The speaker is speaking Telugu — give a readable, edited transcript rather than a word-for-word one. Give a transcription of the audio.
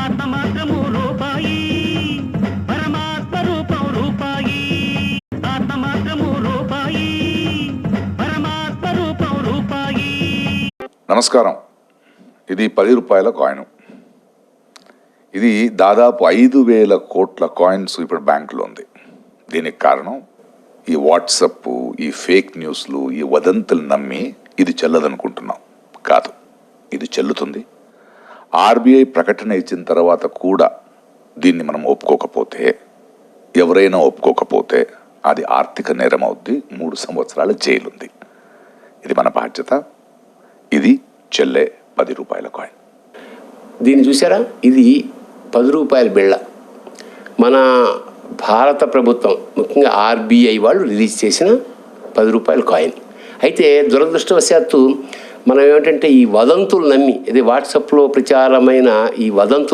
ఆత్మ మాత్రము రూపాయి, పరమాత్మ రూపం రూపాయి. ఆత్మ మాత్రము రూపాయి, పరమాత్మ రూపం రూపాయి. నమస్కారం. ఇది 10 రూపాయల కాయిన్. ఇది దాదాపు 5,000 కోట్ల కాయిన్స్ ఇప్పుడు బ్యాంకులో ఉంది. దీనికి కారణం ఈ వాట్సప్, ఈ ఫేక్ న్యూస్లు, ఈ వదంతులు నమ్మి ఇది చెల్లదనుకుంటున్నాం. కాదు, ఇది చెల్లుతుంది. ఆర్బీఐ ప్రకటన ఇచ్చిన తర్వాత కూడా దీన్ని మనం ఒప్పుకోకపోతే, ఎవరైనా ఒప్పుకోకపోతే అది ఆర్థిక నేరం అవుద్ది. 3 సంవత్సరాల జైలు ఉంది. ఇది మన బాధ్యత. ఇది చెల్లే 10 రూపాయల కాయిన్. దీన్ని చూసారా? ఇది 10 రూపాయల బిళ్ళ. మన భారత ప్రభుత్వం, ముఖ్యంగా ఆర్బీఐ వాళ్ళు రిలీజ్ చేసిన 10 రూపాయల కాయిన్. అయితే దురదృష్టవశాత్తు మనం ఏమిటంటే ఈ వదంతులు నమ్మి, ఇది వాట్సాప్లో ప్రచారమైన ఈ వదంతులు